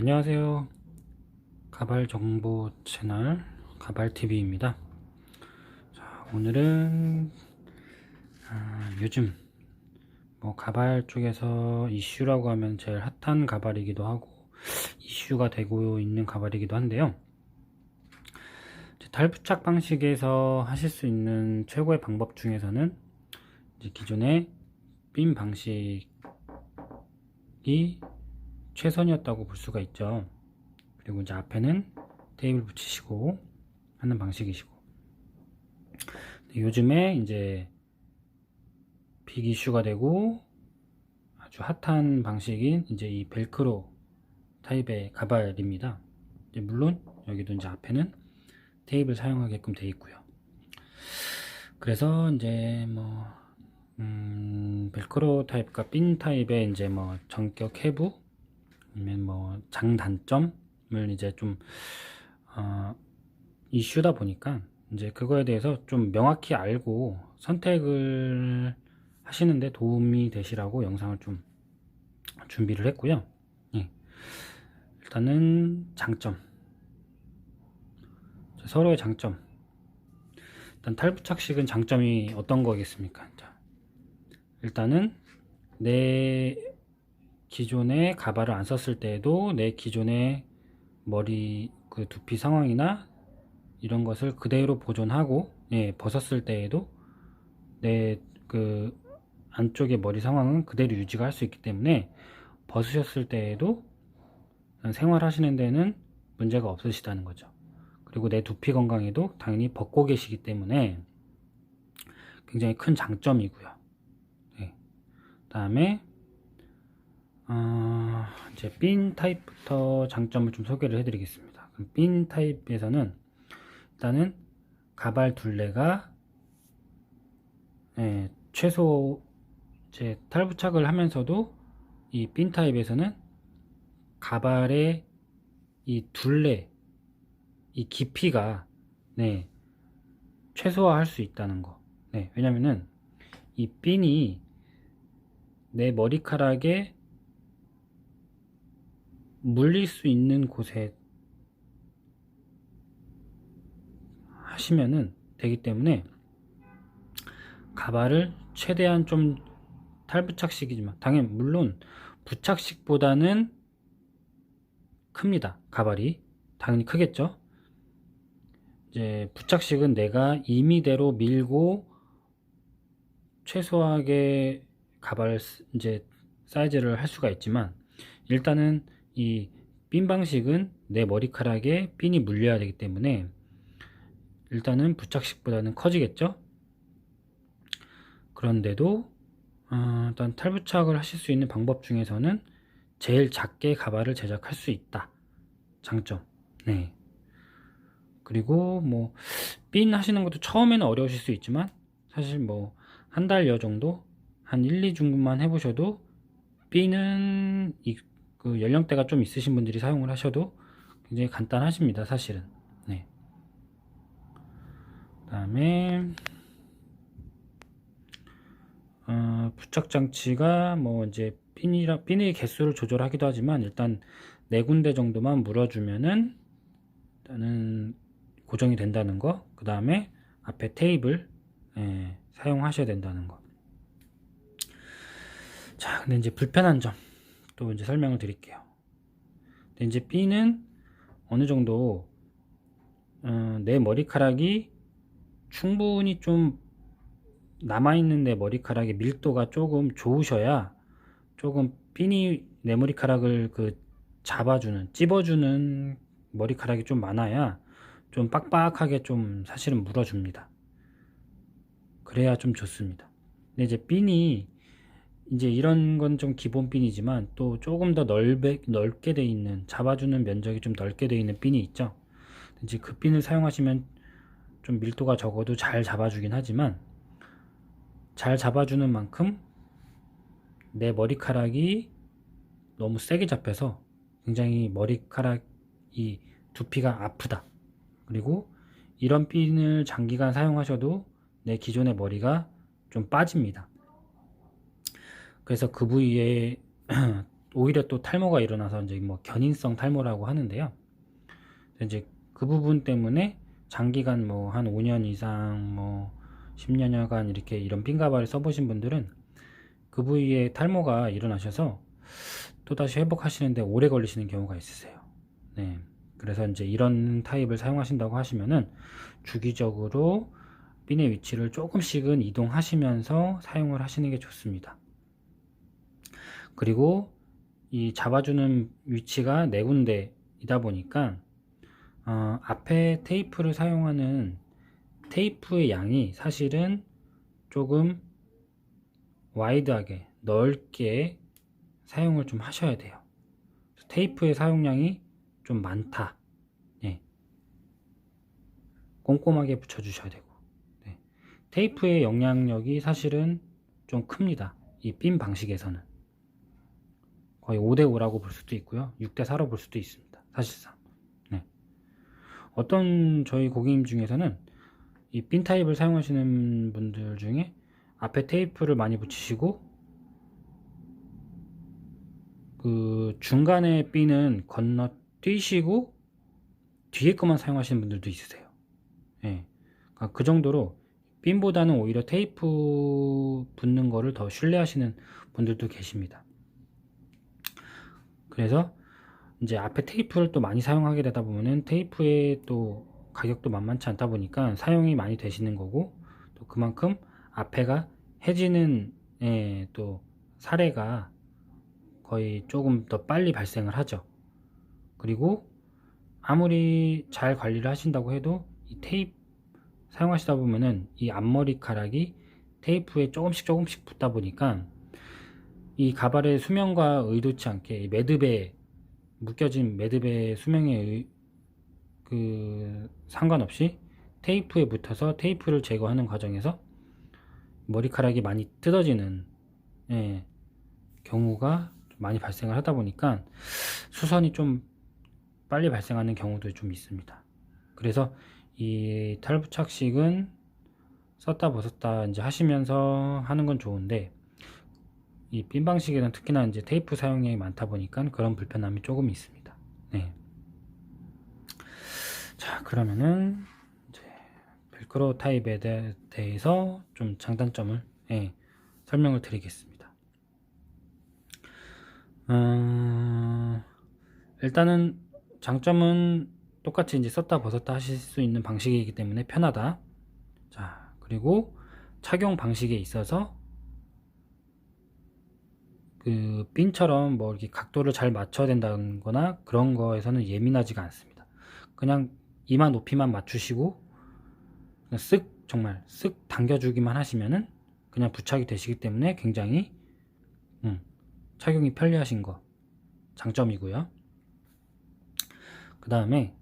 안녕하세요. 가발 정보 채널 가발TV입니다. 자, 오늘은 요즘 가발 쪽에서 이슈라고 하면 제일 핫한 가발이기도 하고 이슈가 되고 있는 가발이기도 한데요. 탈부착 방식에서 하실 수 있는 최고의 방법 중에서는 이제 기존의 핀 방식이 최선이었다고 볼 수가 있죠. 그리고 이제 앞에는 테이블 붙이시고 하는 방식이시고, 요즘에 이제 빅 이슈가 되고 아주 핫한 방식인 이제 이 벨크로 타입의 가발입니다. 물론 여기도 이제 앞에는 테이프를 사용하게끔 되어 있고요. 그래서 이제 벨크로 타입과 핀 타입의 이제 전격 해부 아니면 장단점을 이제 좀 이슈다 보니까 이제 그거에 대해서 좀 명확히 알고 선택을 하시는데 도움이 되시라고 영상을 좀 준비를 했고요. 예. 일단은 장점, 서로의 장점. 일단 탈부착식은 장점이 어떤 거겠습니까? 자, 일단은 내 기존의 가발을 안 썼을 때에도 내 기존의 머리 그 두피 상황이나 이런 것을 그대로 보존하고, 벗었을 때에도 내 그 안쪽의 머리 상황은 그대로 유지가 할 수 있기 때문에 벗으셨을 때에도 생활하시는 데는 문제가 없으시다는 거죠. 그리고 내 두피 건강에도 당연히 벗고 계시기 때문에 굉장히 큰 장점이고요. 다음에 이제 핀 타입부터 장점을 좀 소개를 해드리겠습니다. 핀 타입에서는 일단은 가발 둘레가 최소 이제 탈부착을 하면서도 이 핀 타입에서는 가발의 이 둘레, 이 깊이가 최소화할 수 있다는 거. 왜냐면은 이 핀이 내 머리카락에 물릴 수 있는 곳에 하시면은 되기 때문에 가발을 최대한 좀 탈부착식이지만 당연히 물론 부착식보다는 큽니다. 가발이 당연히 크겠죠. 이제 부착식은 내가 임의대로 밀고 최소하게 가발 이제 사이즈를 할 수가 있지만, 일단은 이 핀 방식은 내 머리카락에 핀이 물려야 되기 때문에 일단은 부착식보다는 커지겠죠. 그런데도 일단 탈부착을 하실 수 있는 방법 중에서는 제일 작게 가발을 제작할 수 있다. 장점. 그리고 핀 하시는 것도 처음에는 어려우실 수 있지만 사실 한 달여 정도 한 1, 2주만 해보셔도 핀은 그 연령대가 좀 있으신 분들이 사용을 하셔도 굉장히 간단하십니다. 사실은. 그 다음에 부착 장치가 이제 핀의 개수를 조절하기도 하지만 일단 4군데 정도만 물어주면은 일단은 고정이 된다는 거. 그 다음에 앞에 테이블 사용하셔야 된다는 거. 자, 근데 이제 불편한 점 또 이제 설명을 드릴게요. 근데 이제 핀은 어느 정도 내 머리카락이 충분히 좀 남아있는 내 머리카락의 밀도가 조금 좋으셔야, 조금 핀이 내 머리카락을 잡아주는, 찝어주는 머리카락이 좀 많아야 좀 빡빡하게 좀 사실은 물어줍니다. 그래야 좀 좋습니다. 근데 이제 핀이 이제 이런 건 좀 기본 핀이지만 또 조금 더 넓게 돼 있는, 잡아주는 면적이 좀 넓게 돼 있는 핀이 있죠. 이제 그 핀을 사용하시면 좀 밀도가 적어도 잘 잡아주긴 하지만, 잘 잡아주는 만큼 내 머리카락이 너무 세게 잡혀서 굉장히 머리카락이 두피가 아프다. 그리고 이런 핀을 장기간 사용하셔도 내 기존의 머리가 좀 빠집니다. 그래서 그 부위에 오히려 또 탈모가 일어나서 이제 뭐 견인성 탈모라고 하는데요. 이제 그 부분 때문에 장기간 뭐 한 5년 이상 뭐 10년여간 이렇게 이런 핀가발을 써보신 분들은 그 부위에 탈모가 일어나셔서 또다시 회복하시는데 오래 걸리시는 경우가 있으세요. 네. 그래서 이제 이런 타입을 사용하신다고 하시면은 주기적으로 핀의 위치를 조금씩은 이동하시면서 사용을 하시는 게 좋습니다. 그리고 이 잡아주는 위치가 네 군데이다 보니까 앞에 테이프를 사용하는 테이프의 양이 사실은 조금 와이드하게 넓게 사용을 좀 하셔야 돼요. 테이프의 사용량이 좀 많다. 네. 꼼꼼하게 붙여주셔야 되고, 네. 테이프의 영향력이 사실은 좀 큽니다. 이 핀 방식에서는 거의 5대5라고 볼 수도 있고요, 6대4로 볼 수도 있습니다. 사실상. 네. 어떤 저희 고객님 중에서는 이 핀 타입을 사용하시는 분들 중에 앞에 테이프를 많이 붙이시고 그 중간에 핀은 건너뛰시고 뒤에 것만 사용하시는 분들도 있으세요. 예. 그러니까 그 정도로 핀보다는 오히려 테이프 붙는 거를 더 신뢰하시는 분들도 계십니다. 그래서 이제 앞에 테이프를 또 많이 사용하게 되다 보면은 테이프의 또 가격도 만만치 않다 보니까 사용이 많이 되시는 거고, 또 그만큼 앞에가 해지는 또 사례가 거의 조금 더 빨리 발생을 하죠. 그리고 아무리 잘 관리를 하신다고 해도 이 테이프 사용하시다 보면은 이 앞머리카락이 테이프에 조금씩 붙다 보니까 이 가발의 수명과 의도치 않게 이 매듭에 묶여진 매듭의 수명에 상관없이 테이프에 붙어서 테이프를 제거하는 과정에서 머리카락이 많이 뜯어지는 경우가 많이 발생을 하다 보니까 수선이 좀 빨리 발생하는 경우도 좀 있습니다. 그래서 이 탈부착식은 썼다 벗었다 이제 하시면서 하는 건 좋은데, 이 핀 방식에는 특히나 이제 테이프 사용량이 많다 보니까 그런 불편함이 조금 있습니다. 네. 자, 그러면은 이제 벨크로 타입에 대해서 좀 장단점을 설명을 드리겠습니다. 일단은 장점은 똑같이 이제 썼다 벗었다 하실 수 있는 방식이기 때문에 편하다. 자, 그리고 착용 방식에 있어서 그 핀처럼 뭐 이렇게 각도를 잘 맞춰야 된다는 거나 그런 거에서는 예민하지가 않습니다. 그냥 이마 높이만 맞추시고 그냥 정말 쓱 당겨주기만 하시면은 그냥 부착이 되시기 때문에 굉장히 착용이 편리하신 거 장점이고요. 그 다음에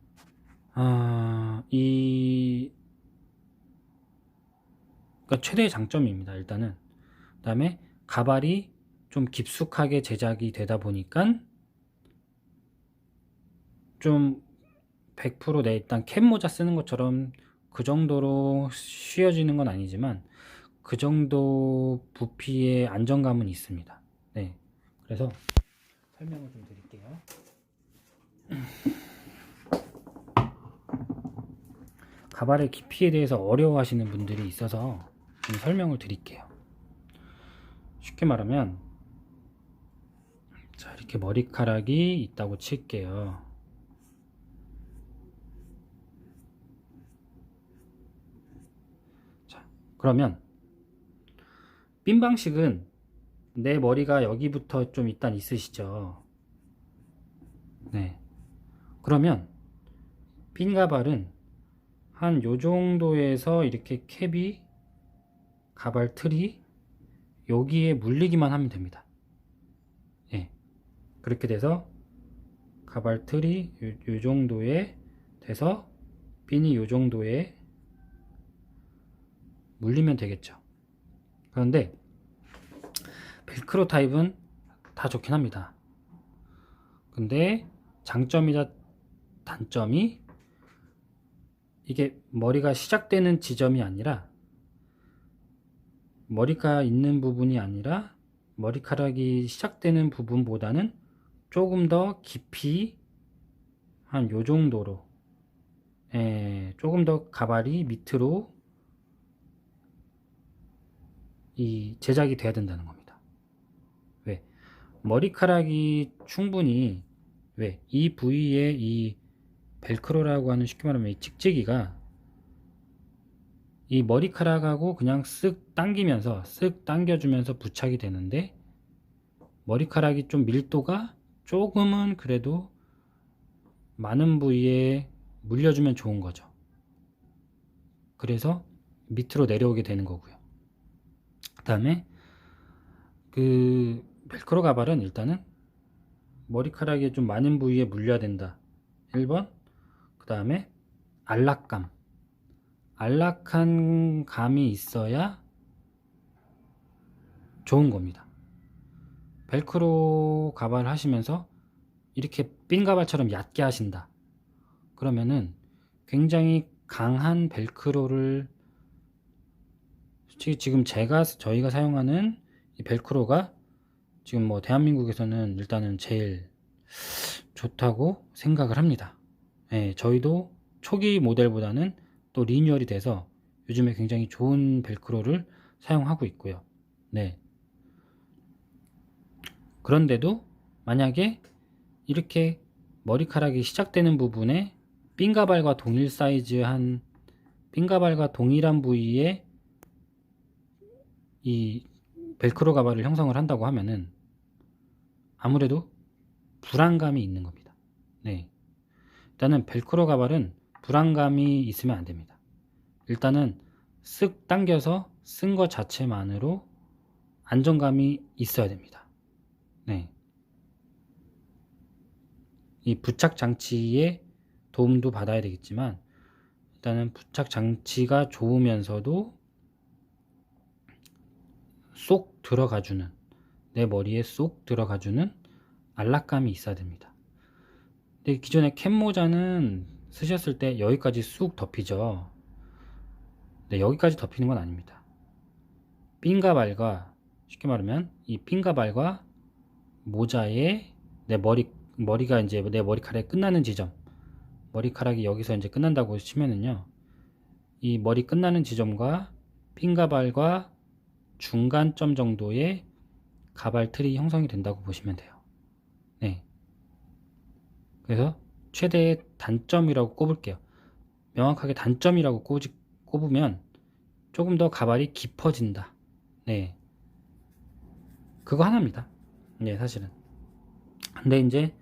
그러니까 최대의 장점입니다. 일단은. 그 다음에 가발이 좀 깊숙하게 제작이 되다 보니까 좀 100% 일단 캡 모자 쓰는 것처럼 그 정도로 휘어지는 건 아니지만 그 정도 부피의 안정감은 있습니다. 네. 그래서 설명을 좀 드릴게요. 가발의 깊이에 대해서 어려워하시는 분들이 있어서 좀 설명을 드릴게요. 쉽게 말하면, 자, 이렇게 머리카락이 있다고 칠게요. 자, 그러면 핀 방식은 내 머리가 여기부터 좀 일단 있으시죠. 네. 그러면 핀 가발은 한 요 정도에서 이렇게 캡이 가발 틀이 여기에 물리기만 하면 됩니다. 예. 그렇게 돼서 가발 틀이 요 정도에 돼서 핀이 요 정도에 물리면 되겠죠. 그런데 벨크로 타입은 다 좋긴 합니다. 근데 장점이자 단점이 이게 머리가 시작되는 지점이 아니라 머리가 있는 부분이 아니라 머리카락이 시작되는 부분보다는 조금 더 깊이 한 요 정도로, 조금 더 가발이 밑으로 이 제작이 돼야 된다는 겁니다. 왜? 머리카락이 충분히, 왜? 이 부위에 이 벨크로라고 하는, 쉽게 말하면 이 찍찍이가 이 머리카락하고 그냥 쓱 당기면서, 쓱 당겨주면서 부착이 되는데, 머리카락이 좀 밀도가 조금은 그래도 많은 부위에 물려주면 좋은 거죠. 그래서 밑으로 내려오게 되는 거고요. 그 다음에 그 벨크로 가발은 일단은 머리카락이 좀 많은 부위에 물려야 된다. 1번. 그 다음에 안락감. 안락한 감이 있어야 좋은 겁니다. 벨크로 가발 하시면서 이렇게 핀 가발처럼 얕게 하신다. 그러면은 굉장히 강한 벨크로를, 솔직히 지금 저희가 사용하는 이 벨크로가 지금 뭐 대한민국에서는 일단은 제일 좋다고 생각을 합니다. 저희도 초기 모델보다는 또 리뉴얼이 돼서 요즘에 굉장히 좋은 벨크로를 사용하고 있고요. 네. 그런데도 만약에 이렇게 머리카락이 시작되는 부분에 핀가발과 동일 사이즈한, 핀가발과 동일한 부위에 이 벨크로 가발을 형성을 한다고 하면은 아무래도 불안감이 있는 겁니다. 네. 일단은 벨크로 가발은 불안감이 있으면 안 됩니다. 일단은 쓱 당겨서 쓴 것 자체만으로 안정감이 있어야 됩니다. 네. 이 부착 장치의 도움도 받아야 되겠지만, 일단은 부착 장치가 좋으면서도 쏙 들어가주는, 내 머리에 쏙 들어가주는 안락감이 있어야 됩니다. 근데 기존의 캡모자는 쓰셨을 때 여기까지 쑥 덮이죠. 네, 여기까지 덮이는 건 아닙니다. 핀가발과, 쉽게 말하면 이 핀가발과 모자에 내 머리가 이제 내 머리카락이 끝나는 지점, 머리카락이 여기서 이제 끝난다고 치면은요, 이 머리 끝나는 지점과 핀가발과 중간점 정도의 가발 틀이 형성이 된다고 보시면 돼요. 네. 그래서 최대의 단점이라고 꼽을게요. 명확하게 단점이라고 꼽으면 조금 더 가발이 깊어진다. 네. 그거 하나입니다. 네, 사실은. 근데 이제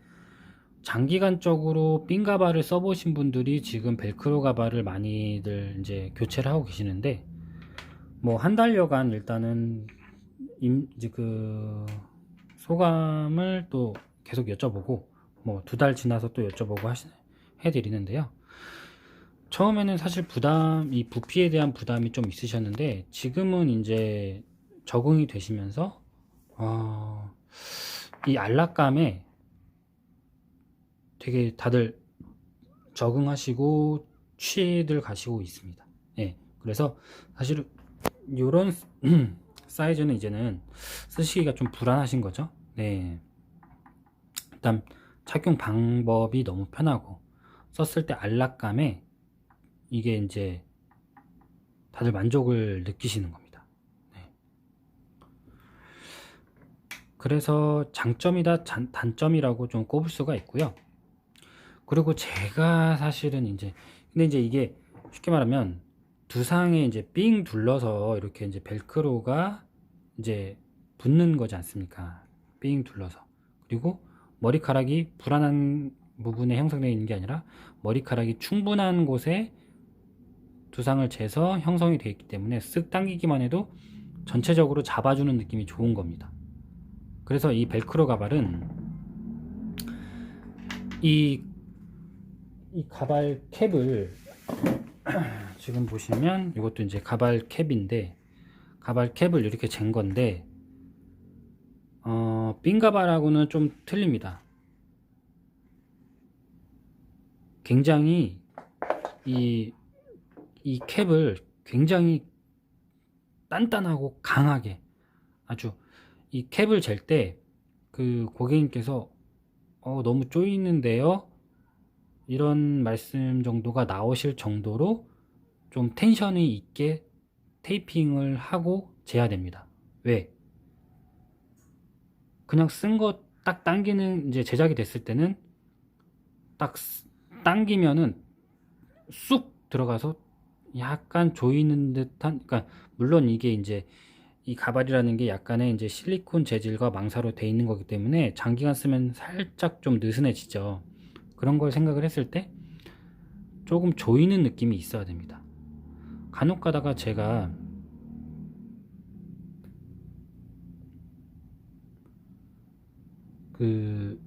장기간적으로 핀 가발을 써보신 분들이 지금 벨크로 가발을 많이들 이제 교체를 하고 계시는데, 뭐 한 달여간 일단은 이제 그 소감을 또 계속 여쭤보고, 뭐 2달 지나서 또 여쭤보고 해드리는데요. 처음에는 사실 이 부피에 대한 부담이 좀 있으셨는데, 지금은 이제 적응이 되시면서 이 안락감에 되게 다들 적응하시고 취해들 가시고 있습니다. 예. 그래서 사실 이런 사이즈는 이제는 쓰시기가 좀 불안하신 거죠. 네. 일단 착용 방법이 너무 편하고 썼을 때 안락감에 이게 이제 다들 만족을 느끼시는 겁니다. 네. 그래서 장점이다 단점이라고 좀 꼽을 수가 있고요. 그리고 제가 사실은 근데 이제 이게 쉽게 말하면 두상에 이제 삥 둘러서 이렇게 이제 벨크로가 이제 붙는 거지 않습니까? 삥 둘러서. 그리고 머리카락이 불안한 부분에 형성되어 있는 게 아니라 머리카락이 충분한 곳에 두상을 재서 형성이 되어 있기 때문에 쓱 당기기만 해도 전체적으로 잡아주는 느낌이 좋은 겁니다. 그래서 이 벨크로 가발은 이 가발 캡을 지금 보시면 이것도 이제 가발 캡인데, 가발 캡을 이렇게 잰 건데 핀 가발하고는 좀 틀립니다. 굉장히 이 캡을 굉장히 단단하고 강하게, 아주 이 캡을 잴 때 그 고객님께서 너무 쪼이는데요, 이런 말씀 정도가 나오실 정도로 좀 텐션이 있게 테이핑을 하고 재야 됩니다. 왜? 그냥 쓴 거 딱 당기는, 이제 제작이 됐을 때는 딱 당기면은 쑥 들어가서 약간 조이는 듯한, 그러니까 물론 이게 이제 이 가발이라는 게 약간의 이제 실리콘 재질과 망사로 돼 있는 거기 때문에 장기간 쓰면 살짝 좀 느슨해지죠. 그런 걸 생각을 했을 때 조금 조이는 느낌이 있어야 됩니다. 간혹 가다가 제가 그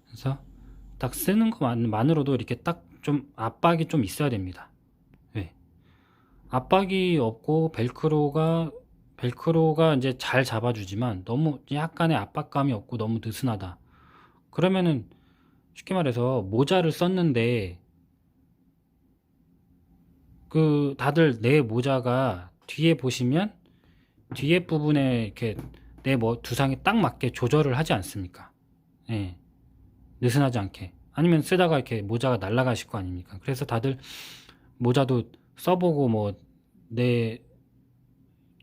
그래서 딱 쓰는 것만으로도 이렇게 딱 좀 압박이 좀 있어야 됩니다. 왜? 압박이 없고 벨크로가 이제 잘 잡아주지만 너무 약간의 압박감이 없고 너무 느슨하다. 그러면은 쉽게 말해서 모자를 썼는데 그 다들 내 모자가 뒤에 보시면 뒤에 부분에 이렇게 내 두상에 딱 맞게 조절을 하지 않습니까? 예. 느슨하지 않게. 아니면 쓰다가 이렇게 모자가 날아가실 거 아닙니까? 그래서 다들 모자도 써보고 뭐 내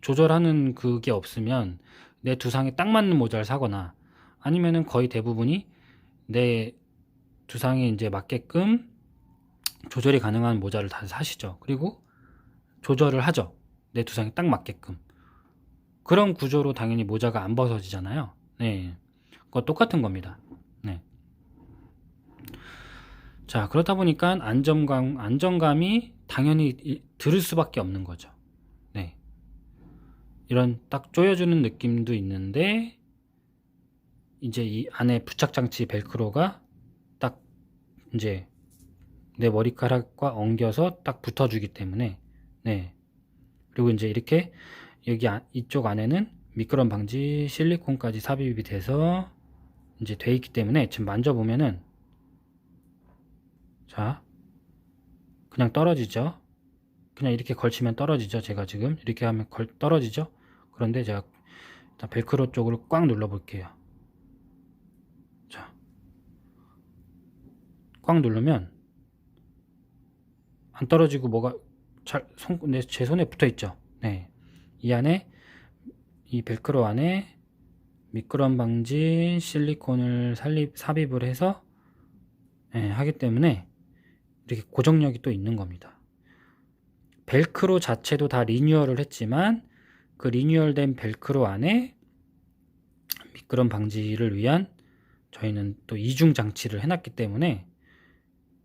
조절하는 그게 없으면 내 두상에 딱 맞는 모자를 사거나 아니면은 거의 대부분이 내 두상에 이제 맞게끔 조절이 가능한 모자를 다 사시죠. 그리고 조절을 하죠. 내 두상에 딱 맞게끔. 그런 구조로 당연히 모자가 안 벗어지잖아요. 네. 그거 똑같은 겁니다. 네. 자, 그렇다 보니까 안정감이 당연히 들을 수밖에 없는 거죠. 네. 이런 딱 조여주는 느낌도 있는데, 이제 이 안에 부착장치 벨크로가 딱 이제 내 머리카락과 엉겨서 딱 붙어주기 때문에, 네. 그리고 이제 이렇게 여기 이쪽 안에는 미끄럼 방지 실리콘까지 삽입이 돼서 이제 돼 있기 때문에 지금 만져보면은, 자, 그냥 떨어지죠. 그냥 이렇게 걸치면 떨어지죠. 제가 지금 이렇게 하면 떨어지죠. 그런데 제가 일단 벨크로 쪽으로 꽉 눌러 볼게요. 자, 꽉 누르면 안 떨어지고 뭐가 제 손에 붙어 있죠. 네. 이 안에, 이 벨크로 안에 미끄럼 방지 실리콘을 삽입을 해서 하기 때문에 이렇게 고정력이 또 있는 겁니다. 벨크로 자체도 다 리뉴얼을 했지만 그 리뉴얼된 벨크로 안에 미끄럼 방지를 위한 저희는 또 이중 장치를 해놨기 때문에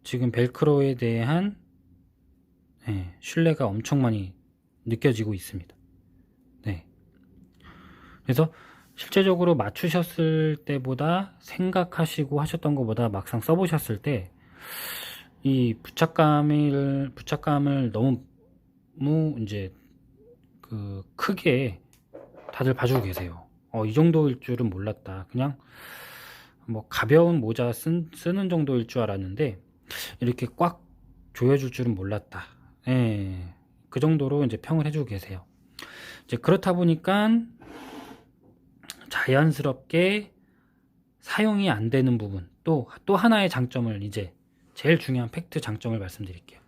지금 벨크로에 대한 신뢰가 엄청 많이 느껴지고 있습니다. 네. 그래서 실제적으로 맞추셨을 때보다 생각하시고 하셨던 것보다 막상 써보셨을 때 이 부착감을 너무 이제 크게 다들 봐주고 계세요. 이 정도일 줄은 몰랐다. 그냥 뭐 가벼운 모자 쓰는 정도일 줄 알았는데 이렇게 꽉 조여줄 줄은 몰랐다. 예, 그 정도로 이제 평을 해주고 계세요. 이제 그렇다 보니까 자연스럽게 사용이 안 되는 부분, 또 하나의 장점을, 이제 제일 중요한 팩트 장점을 말씀드릴게요.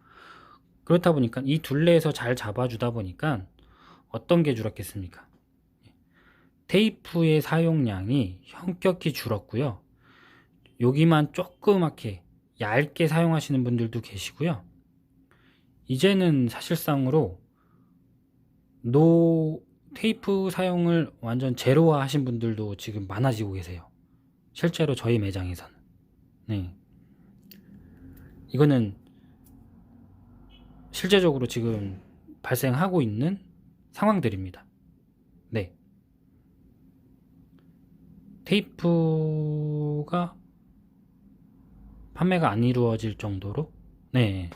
그렇다 보니까 이 둘레에서 잘 잡아주다 보니까 어떤 게 줄었겠습니까? 테이프의 사용량이 현격히 줄었고요. 여기만 조그맣게 얇게 사용하시는 분들도 계시고요. 이제는 사실상으로 테이프 사용을 완전 제로화 하신 분들도 지금 많아지고 계세요. 실제로 저희 매장에서는. 네. 이거는 실제적으로 지금 발생하고 있는 상황들입니다. 네. 테이프가 판매가 안 이루어질 정도로, 네.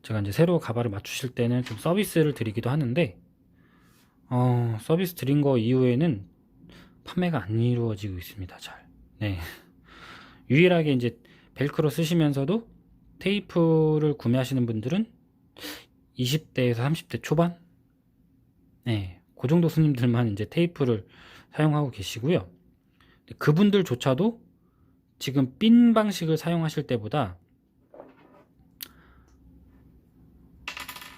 제가 이제 새로 가발을 맞추실 때는 좀 서비스를 드리기도 하는데, 서비스 드린 거 이후에는 판매가 안 이루어지고 있습니다. 잘. 네. 유일하게 이제 벨크로 쓰시면서도 테이프를 구매하시는 분들은 20대에서 30대 초반? 네. 그 정도 손님들만 이제 테이프를 사용하고 계시고요. 그분들조차도 지금 핀 방식을 사용하실 때보다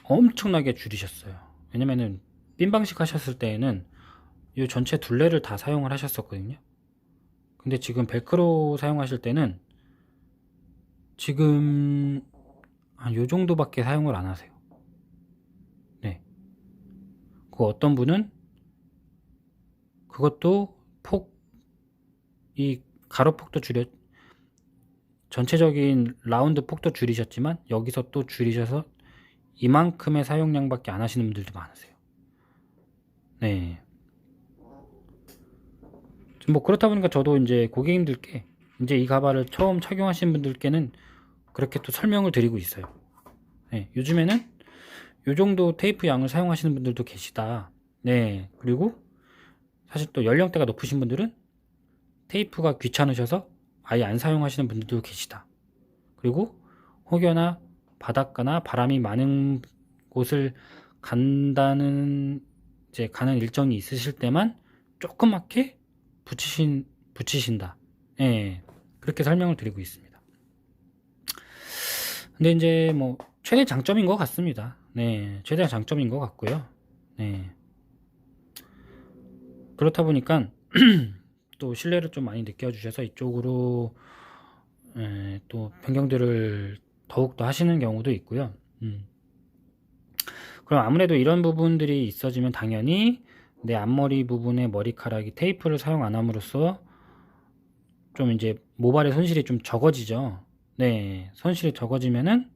엄청나게 줄이셨어요. 왜냐면은 핀 방식 하셨을 때에는 이 전체 둘레를 다 사용을 하셨었거든요. 근데 지금 벨크로 사용하실 때는 지금 한 요 정도밖에 사용을 안 하세요. 네. 그 어떤 분은 그것도 이 가로폭도 전체적인 라운드 폭도 줄이셨지만 여기서 또 줄이셔서 이만큼의 사용량밖에 안 하시는 분들도 많으세요. 네. 뭐 그렇다 보니까 저도 이제 고객님들께 이제 이 가발을 처음 착용하신 분들께는 그렇게 또 설명을 드리고 있어요. 네. 요즘에는 요 정도 테이프 양을 사용하시는 분들도 계시다. 네. 그리고 사실 또 연령대가 높으신 분들은 테이프가 귀찮으셔서 아예 안 사용하시는 분들도 계시다. 그리고 혹여나 바닷가나 바람이 많은 곳을 가는 일정이 있으실 때만 조그맣게 붙이신다. 예, 그렇게 설명을 드리고 있습니다. 근데 이제 뭐 최대 장점인 것 같습니다. 네, 최대 장점인 것 같고요. 네, 그렇다 보니까 또 신뢰를 좀 많이 느껴주셔서 이쪽으로 또 변경들을 더욱더 하시는 경우도 있고요. 그럼 아무래도 이런 부분들이 있어지면 당연히 내 앞머리 부분의 머리카락이 테이프를 사용 안 함으로써 좀 이제 모발의 손실이 좀 적어지죠. 네, 손실이 적어지면은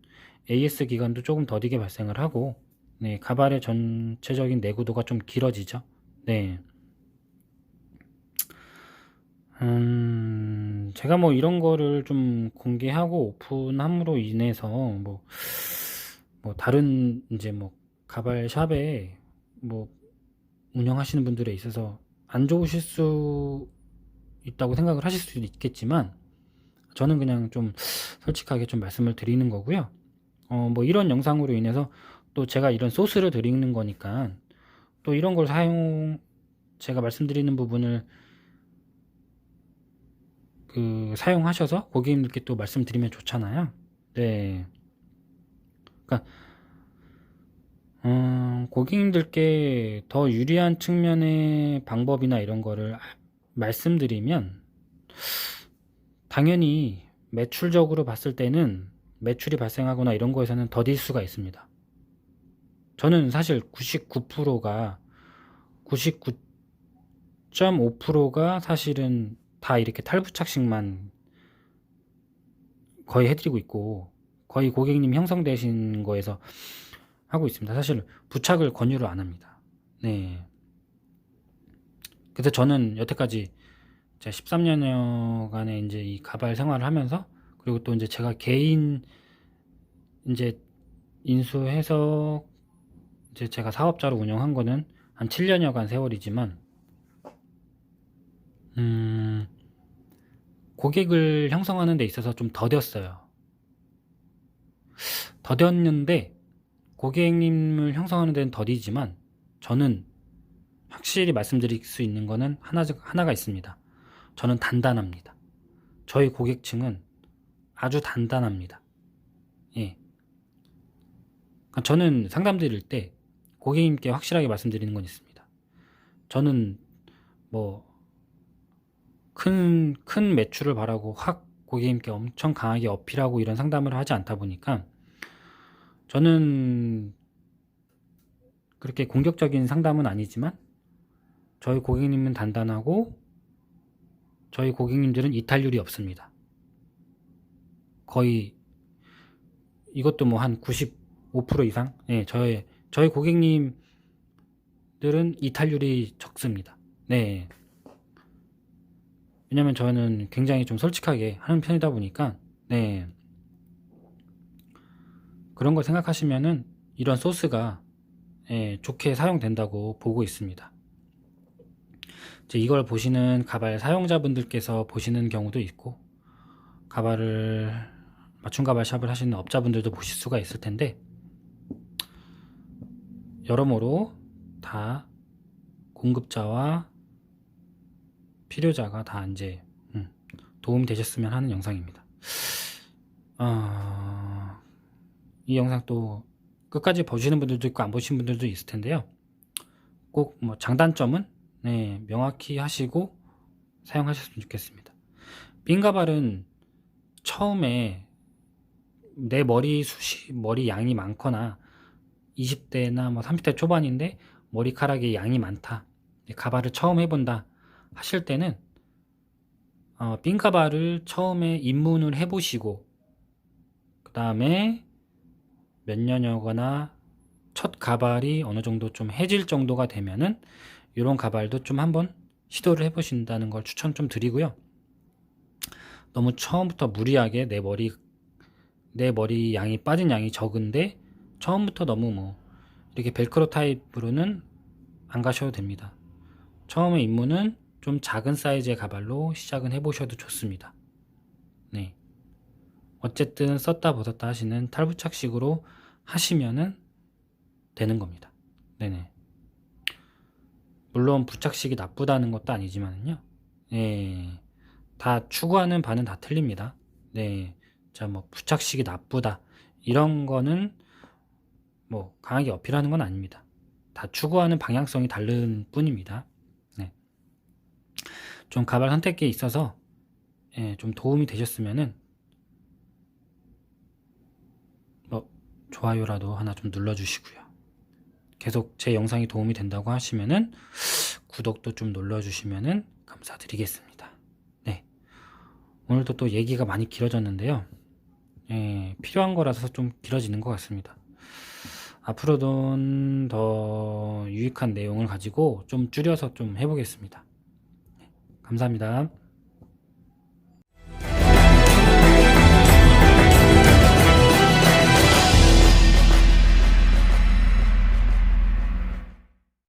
AS 기간도 조금 더디게 발생을 하고, 네, 가발의 전체적인 내구도가 좀 길어지죠. 네. 제가 뭐 이런 거를 좀 공개하고 오픈함으로 인해서 뭐 다른 이제 뭐 가발 샵에 뭐 운영하시는 분들에 있어서 안 좋으실 수 있다고 생각을 하실 수도 있겠지만 저는 그냥 좀 솔직하게 좀 말씀을 드리는 거고요. 뭐 이런 영상으로 인해서 또 제가 이런 소스를 드리는 거니까 또 이런 걸 제가 말씀드리는 부분을 사용하셔서 고객님들께 또 말씀드리면 좋잖아요. 네. 그러니까 고객님들께 더 유리한 측면의 방법이나 이런 거를 말씀드리면 당연히 매출적으로 봤을 때는 매출이 발생하거나 이런 거에서는 더딜 수가 있습니다. 저는 사실 99.5%가 사실은 다 이렇게 탈부착식만 거의 해드리고 있고 거의 고객님 형성되신 거에서 하고 있습니다. 사실 부착을 권유를 안 합니다. 네. 그래서 저는 여태까지 제가 13년여간의 이제 이 가발 생활을 하면서 그리고 또 이제 제가 개인 이제 인수해서 이제 제가 사업자로 운영한 거는 한 7년여간 세월이지만 고객을 형성하는 데 있어서 좀 더뎠어요. 더뎠는데 고객님을 형성하는 데는 더디지만 저는 확실히 말씀드릴 수 있는 거는 하나가 있습니다. 저는 단단합니다. 저희 고객층은 아주 단단합니다. 예. 그러니까 저는 상담 드릴 때 고객님께 확실하게 말씀드리는 건 있습니다. 저는 뭐 큰 매출을 바라고 확 고객님께 엄청 강하게 어필하고 이런 상담을 하지 않다 보니까 저는 그렇게 공격적인 상담은 아니지만 저희 고객님은 단단하고 저희 고객님들은 이탈률이 없습니다. 거의 이것도 뭐 한 95% 이상 저희 고객님들은 이탈률이 적습니다. 네. 왜냐면 저는 굉장히 좀 솔직하게 하는 편이다 보니까 네. 그런 걸 생각하시면은 이런 소스가 좋게 사용된다고 보고 있습니다. 이제 이걸 보시는 가발 사용자분들께서 보시는 경우도 있고 맞춤 가발 샵을 하시는 업자분들도 보실 수가 있을 텐데 여러모로 다 공급자와 필요자가 다 이제 도움이 되셨으면 하는 영상입니다. 이 영상 또 끝까지 보시는 분들도 있고 안 보시는 분들도 있을 텐데요. 꼭 뭐 장단점은 명확히 하시고 사용하셨으면 좋겠습니다. 빈가발은 처음에 내 머리 양이 많거나 20대나 뭐 30대 초반인데 머리카락의 양이 많다, 가발을 처음 해본다 하실 때는 빈가발을 처음에 입문을 해보시고 그 다음에 몇 년여거나 첫 가발이 어느 정도 좀 해질 정도가 되면은 이런 가발도 좀 한번 시도를 해보신다는 걸 추천 좀 드리고요. 너무 처음부터 무리하게 내 머리 양이 빠진 양이 적은데 처음부터 너무 뭐 이렇게 벨크로 타입으로는 안 가셔도 됩니다. 처음에 입문은 좀 작은 사이즈의 가발로 시작은 해보셔도 좋습니다. 네. 어쨌든 썼다 벗었다 하시는 탈부착식으로 하시면은 되는 겁니다. 네네. 물론 부착식이 나쁘다는 것도 아니지만요. 네. 다 추구하는 바는 다 틀립니다. 네. 자, 뭐 부착식이 나쁘다 이런 거는 뭐 강하게 어필하는 건 아닙니다. 다 추구하는 방향성이 다른 뿐입니다. 네. 좀 가발 선택에 있어서 좀 도움이 되셨으면은 뭐 좋아요라도 하나 좀 눌러주시고요. 계속 제 영상이 도움이 된다고 하시면은 구독도 좀 눌러주시면은 감사드리겠습니다. 네. 오늘도 또 얘기가 많이 길어졌는데요. 필요한 거라서 좀 길어지는 것 같습니다. 앞으로는 더 유익한 내용을 가지고 좀 줄여서 좀 해보겠습니다. 감사합니다.